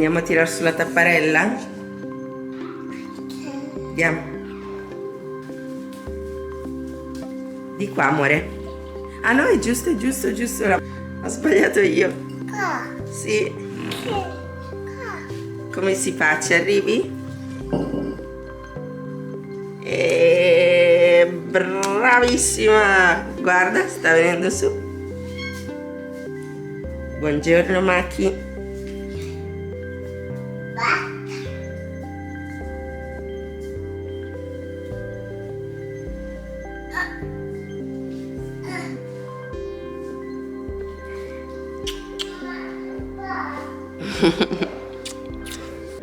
Andiamo a tirar sulla tapparella? Andiamo. Di qua, amore. Ah no, è giusto, è giusto, è giusto. Ho sbagliato io. Sì. Come si fa? Ci arrivi? Bravissima! Guarda, sta venendo su. Buongiorno, Maki.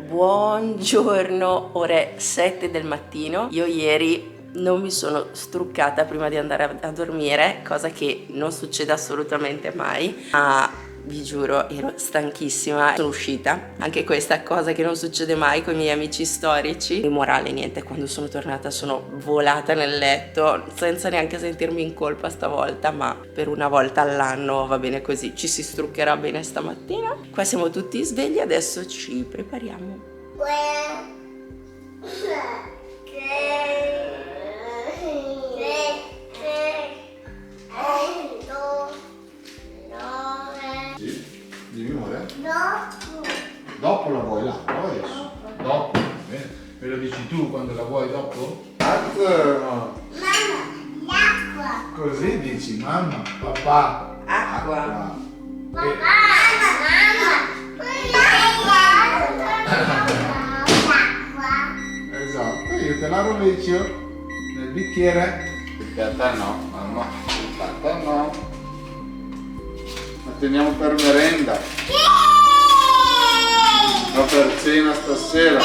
Buongiorno, ore 7 del mattino. Io ieri non mi sono struccata prima di andare a dormire, cosa che non succede assolutamente mai, ma vi giuro ero stanchissima. Sono uscita, anche questa cosa che non succede mai con i miei amici storici. Il morale niente, quando sono tornata sono volata nel letto senza neanche sentirmi in colpa stavolta, ma per una volta all'anno va bene così, ci si struccherà bene stamattina. Qua siamo tutti svegli, adesso ci prepariamo. Dimmi amore? Dopo la vuoi l'acqua adesso? Dopo. Bene. Me lo dici tu quando la vuoi dopo? Mamma, l'acqua. Così dici mamma, papà. Acqua. Esatto, io te la rovescio nel bicchiere. Perché a te no, mamma. A te no. La teniamo per merenda. No, per cena stasera.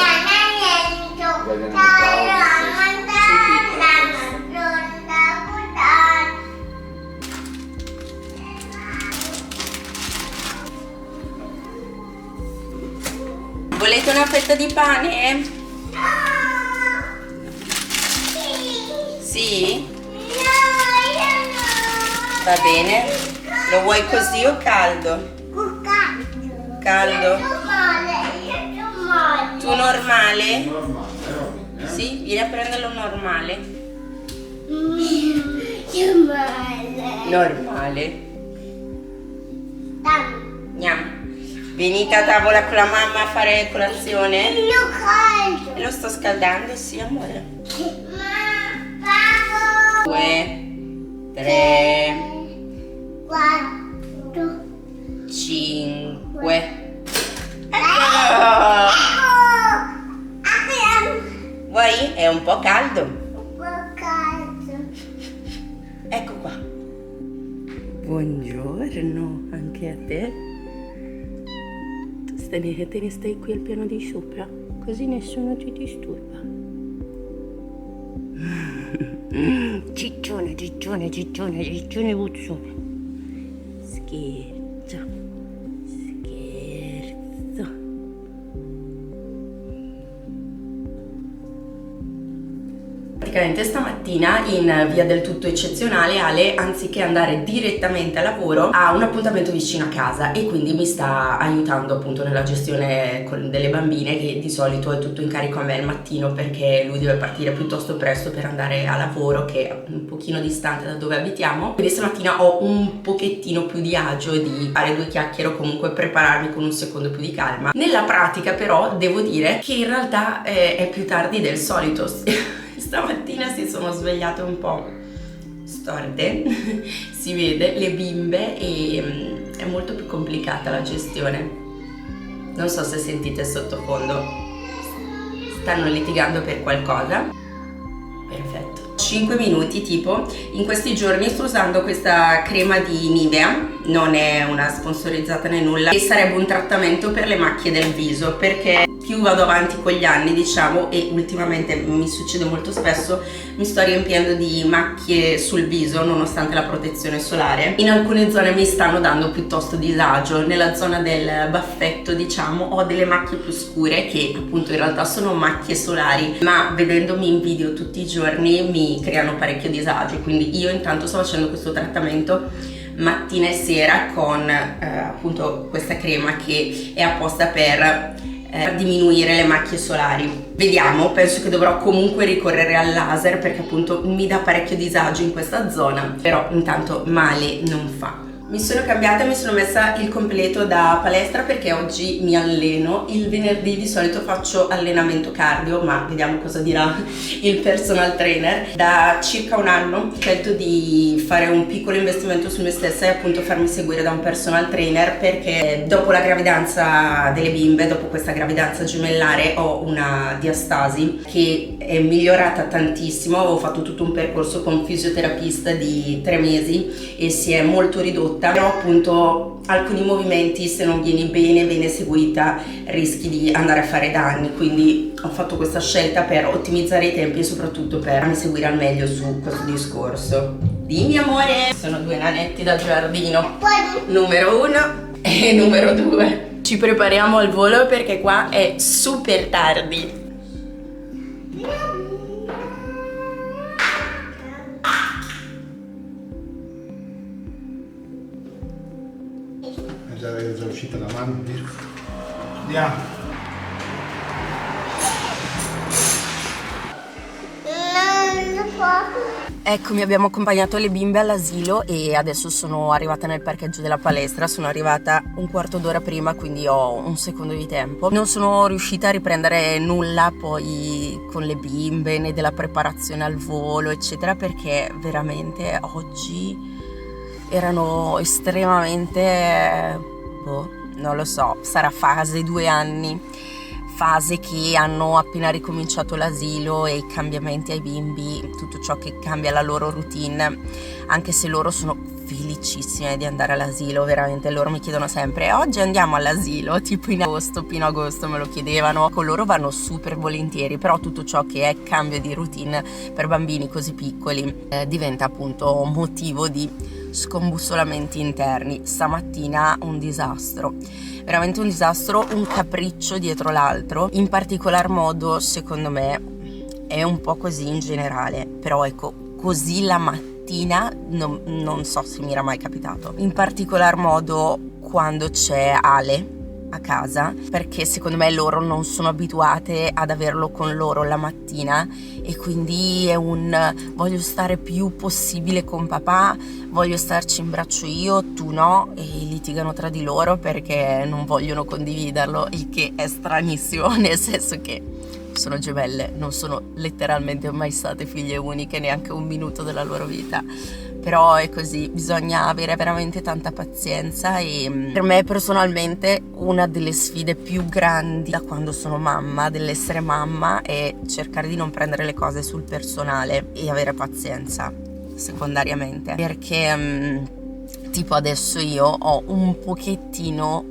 Volete una fetta di pane? Sì? Va bene. Lo vuoi così o caldo? Caldo. Tu normale? Normale, va bene. Sì, vieni a prenderlo normale. Normale. Andiamo. Venite a tavola con la mamma a fare colazione? Lo sto scaldando, sì amore. 2, 3, 5. Eccolo! Vuoi? È un po' caldo. Ecco qua. Buongiorno anche a te. Tu te ne stai qui al piano di sopra, così nessuno ti disturba. Ciccione, ciccione, ciccione, ciccione, puzzone. Scherzo, scherzo. Praticamente stamattina in via del tutto eccezionale Ale, anziché andare direttamente al lavoro, ha un appuntamento vicino a casa e quindi mi sta aiutando appunto nella gestione delle bambine, che di solito è tutto in carico a me il mattino perché lui deve partire piuttosto presto per andare a lavoro, che è un pochino distante da dove abitiamo. Quindi stamattina ho un pochettino più di agio di fare due chiacchiere o comunque prepararmi con un secondo più di calma. Nella pratica però devo dire che in realtà è più tardi del solito. Stamattina si sono svegliate un po' storte, si vede, le bimbe, e è molto più complicata la gestione. Non so se sentite sottofondo, stanno litigando per qualcosa. Perfetto. 5 minuti tipo. In questi giorni sto usando questa crema di Nivea, non è una sponsorizzata né nulla, e sarebbe un trattamento per le macchie del viso, perché più vado avanti con gli anni, diciamo, e ultimamente mi succede molto spesso, mi sto riempiendo di macchie sul viso nonostante la protezione solare. In alcune zone mi stanno dando piuttosto disagio. Nella zona del baffetto, diciamo, ho delle macchie più scure che appunto in realtà sono macchie solari, ma vedendomi in video tutti i giorni mi creano parecchio disagio. Quindi io intanto sto facendo questo trattamento mattina e sera con appunto questa crema che è apposta per diminuire le macchie solari. Vediamo, penso che dovrò comunque ricorrere al laser perché appunto mi dà parecchio disagio in questa zona, però intanto male non fa. Mi sono cambiata, mi sono messa il completo da palestra perché oggi mi alleno. Il venerdì di solito faccio allenamento cardio, ma vediamo cosa dirà il personal trainer. Da circa un anno ho scelto di fare un piccolo investimento su me stessa e appunto farmi seguire da un personal trainer, perché dopo la gravidanza delle bimbe, dopo questa gravidanza gemellare, ho una diastasi che è migliorata tantissimo. Avevo fatto tutto un percorso con un fisioterapista di 3 mesi e si è molto ridotta, però appunto alcuni movimenti, se non vieni bene seguita, rischi di andare a fare danni, quindi ho fatto questa scelta per ottimizzare i tempi e soprattutto per farmi seguire al meglio su questo discorso. Dimmi amore! Sono 2 nanetti da giardino, numero 1 e numero 2. Ci prepariamo al volo perché qua è super tardi. È già uscita la mano. Andiamo. Eccomi, abbiamo accompagnato le bimbe all'asilo e adesso sono arrivata nel parcheggio della palestra. Sono arrivata un quarto d'ora prima, quindi ho un secondo di tempo. Non sono riuscita a riprendere nulla poi con le bimbe, né della preparazione al volo eccetera, perché veramente oggi erano estremamente, non lo so, sarà fase 2 anni, fase che hanno appena ricominciato l'asilo e i cambiamenti ai bimbi, tutto ciò che cambia la loro routine, anche se loro sono felicissime di andare all'asilo, veramente. Loro mi chiedono sempre: oggi andiamo all'asilo, tipo in agosto, pieno agosto me lo chiedevano. Con loro vanno super volentieri, però tutto ciò che è cambio di routine per bambini così piccoli diventa appunto motivo di scombussolamenti interni. Stamattina un disastro, veramente un disastro, un capriccio dietro l'altro. In particolar modo, secondo me, è un po' così in generale, però ecco, così la mattina non so se mi era mai capitato. In particolar modo quando c'è Ale a casa, perché secondo me loro non sono abituate ad averlo con loro la mattina e quindi è un voglio stare più possibile con papà, voglio starci in braccio io, tu no, e litigano tra di loro perché non vogliono condividerlo, il che è stranissimo, nel senso che sono gemelle, non sono letteralmente mai state figlie uniche neanche un minuto della loro vita, però è così, bisogna avere veramente tanta pazienza. E per me personalmente una delle sfide più grandi da quando sono mamma, dell'essere mamma, è cercare di non prendere le cose sul personale e avere pazienza secondariamente, perché tipo adesso io ho un pochettino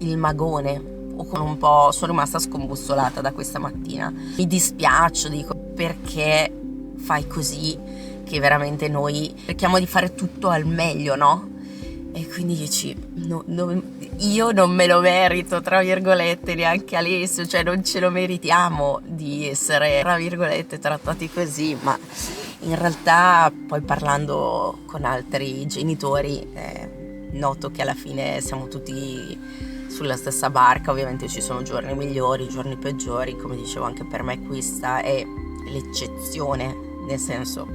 il magone, o con un po', sono rimasta scombussolata da questa mattina, mi dispiaccio, dico perché fai così, che veramente noi cerchiamo di fare tutto al meglio, no? E quindi dici io non me lo merito, tra virgolette, neanche Alessio, cioè non ce lo meritiamo di essere, tra virgolette, trattati così, ma in realtà poi parlando con altri genitori noto che alla fine siamo tutti sulla stessa barca. Ovviamente ci sono giorni migliori, giorni peggiori, come dicevo anche per me questa è l'eccezione, nel senso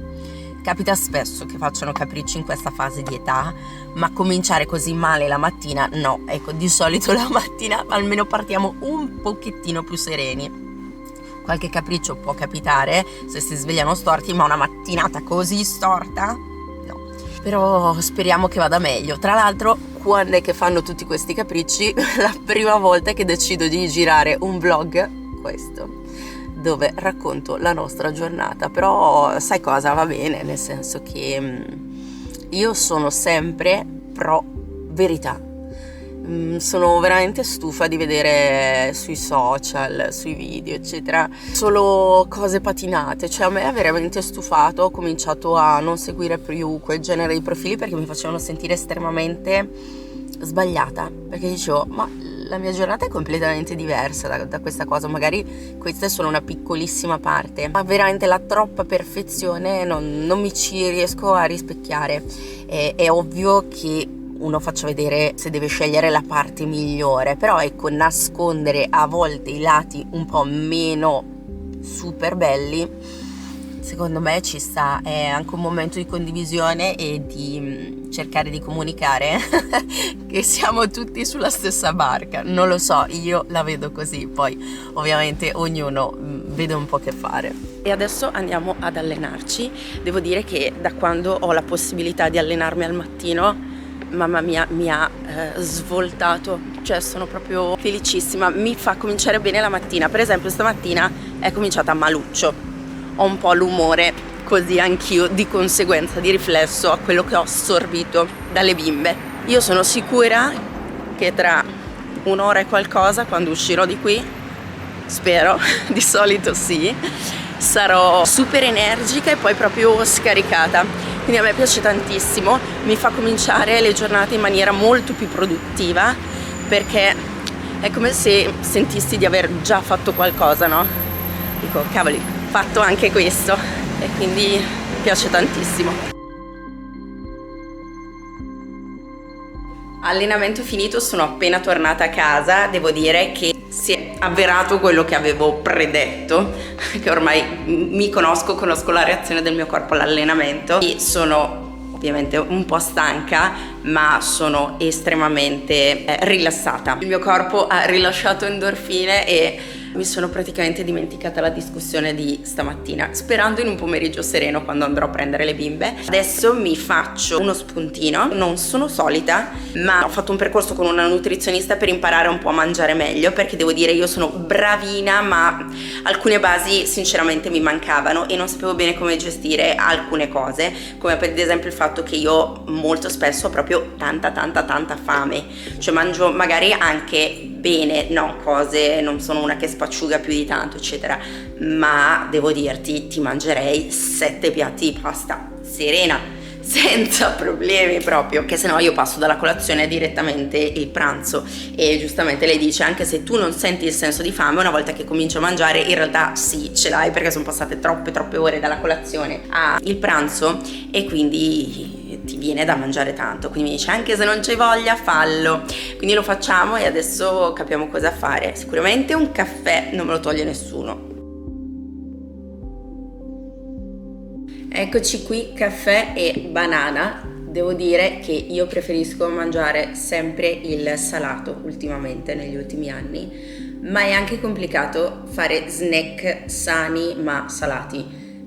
capita spesso che facciano capricci in questa fase di età, ma cominciare così male la mattina no, ecco, di solito la mattina almeno partiamo un pochettino più sereni. Qualche capriccio può capitare se si svegliano storti, ma una mattinata così storta no, però speriamo che vada meglio. Tra l'altro, quando è che fanno tutti questi capricci? La prima volta che decido di girare un vlog, questo, dove racconto la nostra giornata. Però sai cosa, va bene, nel senso che io sono sempre pro verità. Sono veramente stufa di vedere sui social, sui video eccetera solo cose patinate, cioè a me è veramente stufato. Ho cominciato a non seguire più quel genere di profili perché mi facevano sentire estremamente sbagliata, perché dicevo ma la mia giornata è completamente diversa da questa cosa. Magari questa è solo una piccolissima parte, ma veramente la troppa perfezione non mi ci riesco a rispecchiare. È ovvio che uno faccia vedere se deve scegliere la parte migliore, però ecco, nascondere a volte i lati un po' meno super belli, secondo me ci sta. È anche un momento di condivisione e di cercare di comunicare che siamo tutti sulla stessa barca. Non lo so, io la vedo così, poi ovviamente ognuno vede un po' che fare. E adesso andiamo ad allenarci. Devo dire che da quando ho la possibilità di allenarmi al mattino, mamma mia, mi ha svoltato, cioè sono proprio felicissima, mi fa cominciare bene la mattina. Per esempio stamattina è cominciata maluccio, ho un po' l'umore così anch'io, di conseguenza, di riflesso a quello che ho assorbito dalle bimbe. Io sono sicura che tra un'ora e qualcosa, quando uscirò di qui, spero, di solito sì, sarò super energica e poi proprio scaricata. Quindi a me piace tantissimo, mi fa cominciare le giornate in maniera molto più produttiva, perché è come se sentissi di aver già fatto qualcosa, no? Dico, cavoli, ho fatto anche questo, e quindi mi piace tantissimo. Allenamento finito, sono appena tornata a casa. Devo dire che si è avverato quello che avevo predetto, che ormai mi conosco la reazione del mio corpo all'allenamento, e sono ovviamente un po' stanca, ma sono estremamente rilassata. Il mio corpo ha rilasciato endorfine e mi sono praticamente dimenticata la discussione di stamattina, sperando in un pomeriggio sereno quando andrò a prendere le bimbe. Adesso mi faccio uno spuntino, non sono solita, ma ho fatto un percorso con una nutrizionista per imparare un po' a mangiare meglio, perché devo dire io sono bravina, ma alcune basi sinceramente mi mancavano e non sapevo bene come gestire alcune cose, come per esempio il fatto che io molto spesso ho proprio tanta fame, cioè mangio magari anche bene, no, cose, non sono una che spacciuga più di tanto eccetera, ma devo dirti, ti mangerei 7 piatti di pasta serena, senza problemi proprio, che se no io passo dalla colazione direttamente il pranzo. E giustamente lei dice, anche se tu non senti il senso di fame, una volta che cominci a mangiare in realtà sì, ce l'hai, perché sono passate troppe ore dalla colazione al pranzo e quindi ti viene da mangiare tanto. Quindi mi dice, anche se non c'hai voglia, fallo. Quindi lo facciamo e adesso capiamo cosa fare. Sicuramente un caffè non me lo toglie nessuno. Eccoci qui, caffè e banana. Devo dire che io preferisco mangiare sempre il salato ultimamente, negli ultimi anni, ma è anche complicato fare snack sani ma salati,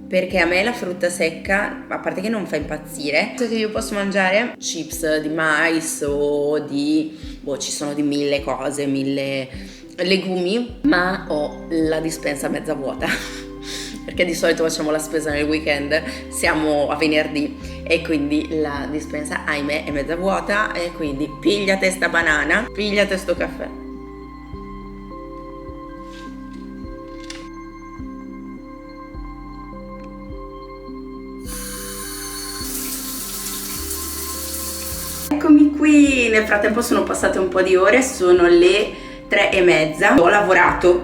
perché a me la frutta secca, a parte che non fa impazzire, so che io posso mangiare chips di mais o ci sono di 1000 cose, 1000 legumi, ma ho la dispensa mezza vuota. Perché di solito facciamo la spesa nel weekend, siamo a venerdì e quindi la dispensa, ahimè, è mezza vuota, e quindi pigliate sta banana, pigliate sto caffè. Eccomi qui, nel frattempo sono passate un po' di ore, sono le 3:30. Ho lavorato,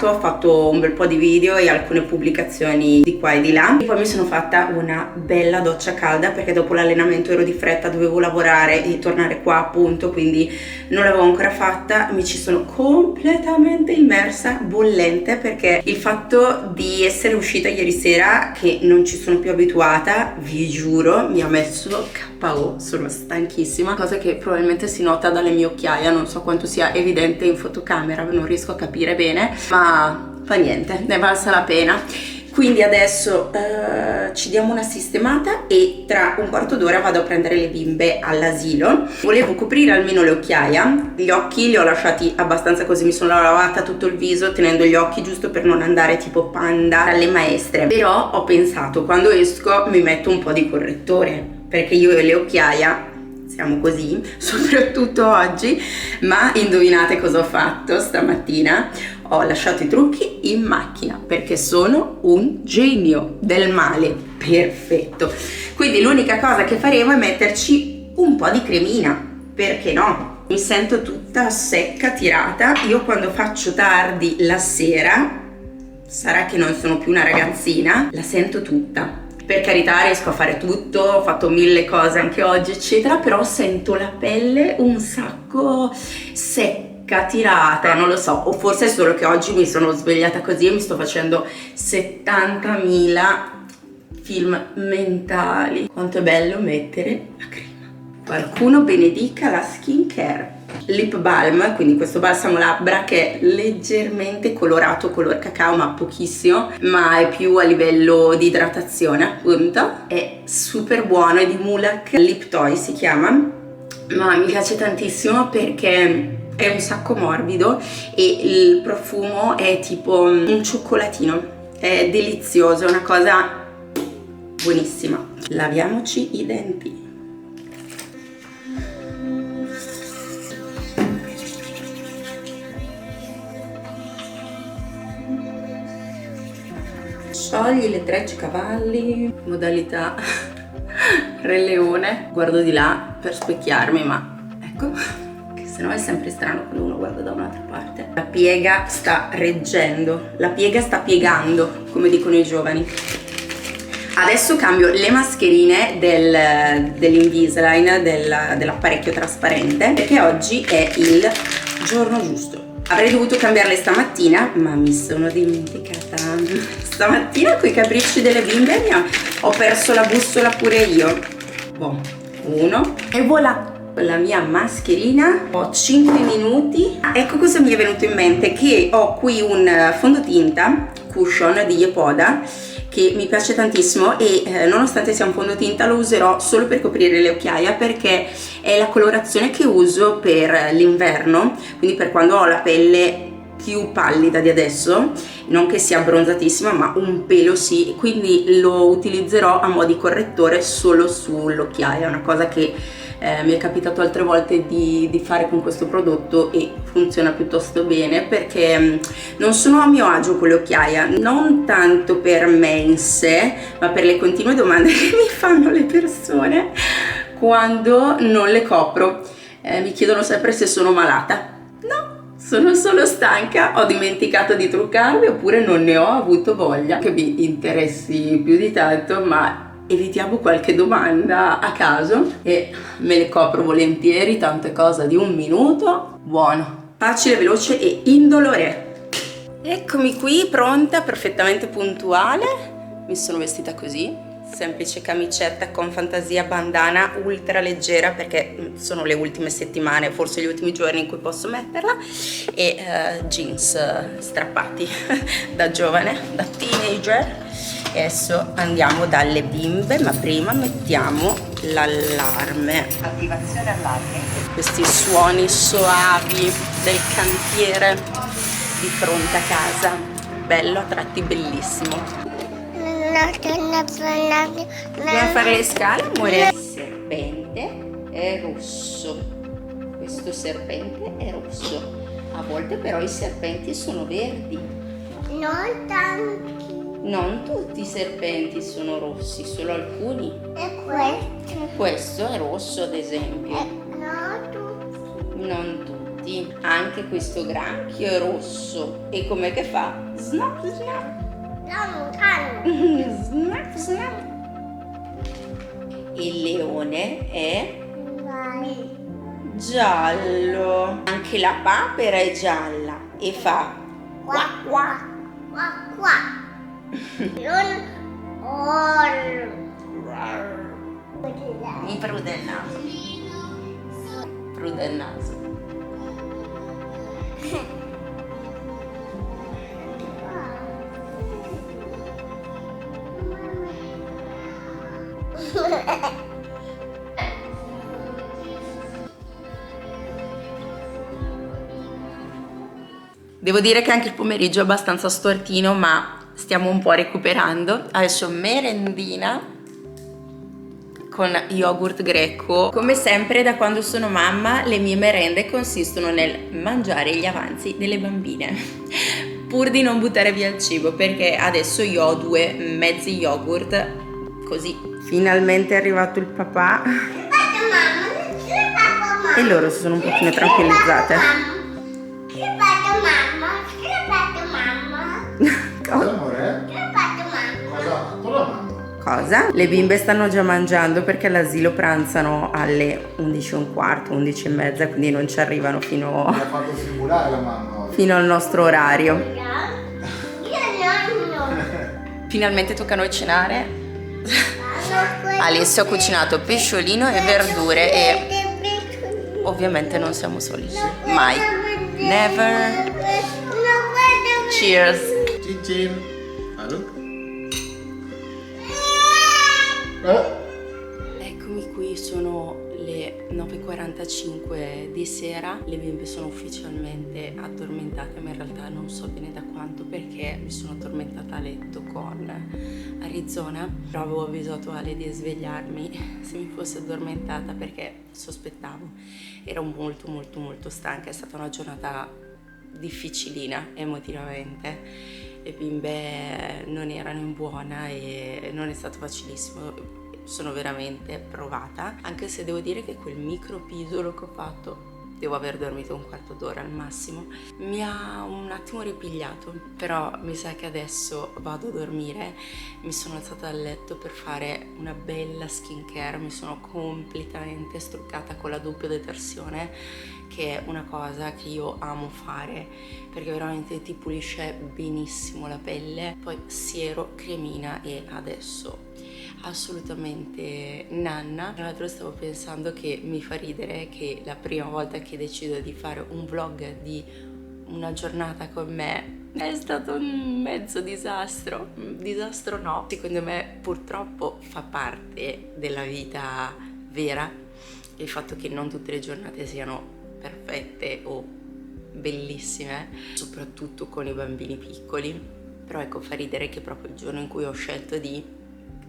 ho fatto un bel po' di video e alcune pubblicazioni di qua e di là, e poi mi sono fatta una bella doccia calda perché dopo l'allenamento ero di fretta, dovevo lavorare e tornare qua appunto, quindi non l'avevo ancora fatta. Mi ci sono completamente immersa, bollente, perché il fatto di essere uscita ieri sera, che non ci sono più abituata, vi giuro, mi ha messo KO, sono stanchissima, cosa che probabilmente si nota dalle mie occhiaie, non so quanto sia evidente in fotocamera, non riesco a capire bene, ma fa niente, ne valsa la pena. Quindi adesso ci diamo una sistemata e tra un quarto d'ora vado a prendere le bimbe all'asilo. Volevo coprire almeno le occhiaie, gli occhi li ho lasciati abbastanza così, mi sono lavata tutto il viso tenendo gli occhi giusto per non andare tipo panda alle maestre, però ho pensato, quando esco mi metto un po' di correttore, perché io e le occhiaie siamo così, soprattutto oggi. Ma indovinate cosa ho fatto stamattina? Ho lasciato i trucchi in macchina perché sono un genio del male perfetto. Quindi l'unica cosa che faremo è metterci un po' di cremina, perché no? Mi sento tutta secca, tirata. Io quando faccio tardi la sera, sarà che non sono più una ragazzina, la sento tutta. Per carità, riesco a fare tutto, ho fatto 1000 cose anche oggi eccetera, però sento la pelle un sacco secca, tirata, non lo so, o forse è solo che oggi mi sono svegliata così e mi sto facendo 70.000 film mentali. Quanto è bello mettere la crema. Qualcuno benedica la skincare. Lip balm, quindi questo balsamo labbra che è leggermente colorato color cacao, ma pochissimo, ma è più a livello di idratazione appunto. È super buono, è di Mulac, Lip Toy si chiama, ma mi piace tantissimo perché è un sacco morbido e il profumo è tipo un cioccolatino, è delizioso, è una cosa buonissima. Laviamoci i denti. Sciogli le 3 cavalli, modalità Re Leone. Guardo di là per specchiarmi, ma ecco, che sennò è sempre strano quando uno guarda da un'altra parte. La piega sta reggendo, la piega sta piegando, come dicono i giovani. Adesso cambio le mascherine dell'Invisalign, dell'apparecchio trasparente, perché oggi è il giorno giusto. Avrei dovuto cambiarle stamattina, ma mi sono dimenticata. Stamattina coi capricci delle bimbe ho perso la bussola pure io. Boh, 1 e voilà. La mia mascherina, ho 5 minuti. Ecco cosa mi è venuto in mente, che ho qui un fondotinta cushion di Yepoda che mi piace tantissimo e nonostante sia un fondotinta lo userò solo per coprire le occhiaie, perché è la colorazione che uso per l'inverno, quindi per quando ho la pelle più pallida di adesso, non che sia abbronzatissima ma un pelo sì, quindi lo utilizzerò a mo' di correttore solo sull'occhiaia. È una cosa che mi è capitato altre volte di fare con questo prodotto e funziona piuttosto bene, perché non sono a mio agio con le occhiaie, non tanto per me in sé, ma per le continue domande che mi fanno le persone quando non le copro. Mi chiedono sempre se sono malata. No, sono solo stanca, ho dimenticato di truccarmi oppure non ne ho avuto voglia, che vi interessi più di tanto, ma evitiamo qualche domanda a caso e me le copro volentieri, tante cose di 1 minuto, buono, facile, veloce e indolore. Eccomi qui pronta, perfettamente puntuale. Mi sono vestita così, semplice camicetta con fantasia, bandana ultra leggera perché sono le ultime settimane, forse gli ultimi giorni in cui posso metterla, e jeans strappati da giovane, da teenager. Adesso andiamo dalle bimbe, ma prima mettiamo l'allarme. Attivazione allarme. Questi suoni soavi del cantiere di fronte a casa. Bello, a tratti bellissimo. Dobbiamo fare le scale, amore? Il serpente è rosso. Questo serpente è rosso. A volte però i serpenti sono verdi. Non tanti. Non tutti i serpenti sono rossi, solo alcuni. E questo? Questo è rosso, ad esempio. No, tutti. Non tutti. Anche questo granchio è rosso. E com'è che fa? Snap, snap. Lontano. Snap, snap. Il leone è Vai. giallo. Anche la papera è gialla e fa Qua, qua. Qua, qua. Non mi prude il naso. Prude il naso. Devo dire che anche il pomeriggio è abbastanza stortino, ma stiamo un po' recuperando. Adesso merendina con yogurt greco. Come sempre da quando sono mamma le mie merende consistono nel mangiare gli avanzi delle bambine pur di non buttare via il cibo, perché adesso io ho 2 mezzi yogurt così. Finalmente è arrivato il papà. Aspetta mamma, non ce l'ha fatto e loro si sono un pochino tranquillizzate. Che ha fatto mamma? Che ha fatto mamma? Cosa, amore? Che ha fatto mamma? Cosa ha fatto la mamma? Cosa? Le bimbe stanno già mangiando perché all'asilo pranzano alle 11:15, 11:30, quindi non ci arrivano Mi ha fatto simulare la mamma oggi. fino al nostro orario. Io nonno. Finalmente tocca a noi cenare. Alessio ha cucinato pesciolino e verdure e ovviamente non siamo soli. Mai. Never. Cheers. Cin cin. Allora? Eccomi qui, sono le 9:45 di sera, le bimbe sono ufficialmente addormentate, ma in realtà non so bene da quanto perché mi sono addormentata a letto con Arizona, però avevo avvisato Ale di svegliarmi se mi fosse addormentata perché sospettavo, ero molto stanca, è stata una giornata difficilina emotivamente. Le bimbe non erano in buona e non è stato facilissimo, sono veramente provata, anche se devo dire che quel micro pisolo che ho fatto, devo aver dormito un quarto d'ora al massimo, mi ha un attimo ripigliato, però mi sa che adesso vado a dormire. Mi sono alzata dal letto per fare una bella skincare, mi sono completamente struccata con la doppia detersione, che è una cosa che io amo fare perché veramente ti pulisce benissimo la pelle. Poi siero, cremina e adesso assolutamente nanna. Tra l'altro stavo pensando che mi fa ridere che la prima volta che decido di fare un vlog di una giornata con me è stato un mezzo disastro. Disastro no, secondo me purtroppo fa parte della vita vera il fatto che non tutte le giornate siano perfette o bellissime, soprattutto con i bambini piccoli. Però ecco, fa ridere che proprio il giorno in cui ho scelto di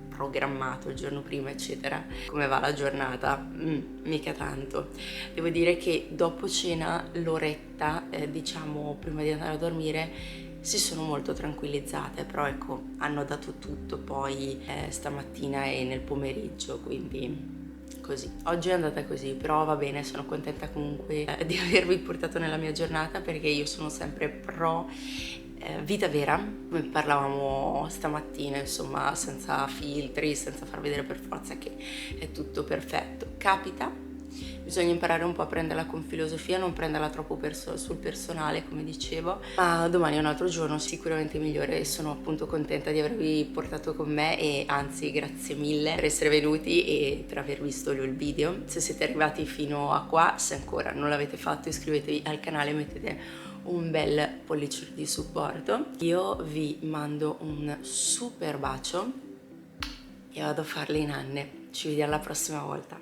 programmato, il giorno prima eccetera, come va la giornata, mica tanto. Devo dire che dopo cena, l'oretta diciamo prima di andare a dormire, si sono molto tranquillizzate, però ecco, hanno dato tutto poi stamattina e nel pomeriggio, quindi così. Oggi è andata così, però va bene, sono contenta comunque di avervi portato nella mia giornata perché io sono sempre pro vita vera, come parlavamo stamattina, insomma, senza filtri, senza far vedere per forza che è tutto perfetto. Capita, bisogna imparare un po' a prenderla con filosofia, non prenderla troppo sul personale, come dicevo, ma domani è un altro giorno sicuramente migliore e sono appunto contenta di avervi portato con me e anzi grazie mille per essere venuti e per aver visto il video. Se siete arrivati fino a qua, se ancora non l'avete fatto, iscrivetevi al canale e mettete un bel pollice di supporto. Io vi mando un super bacio e vado a fare le nanne. Ci vediamo la prossima volta.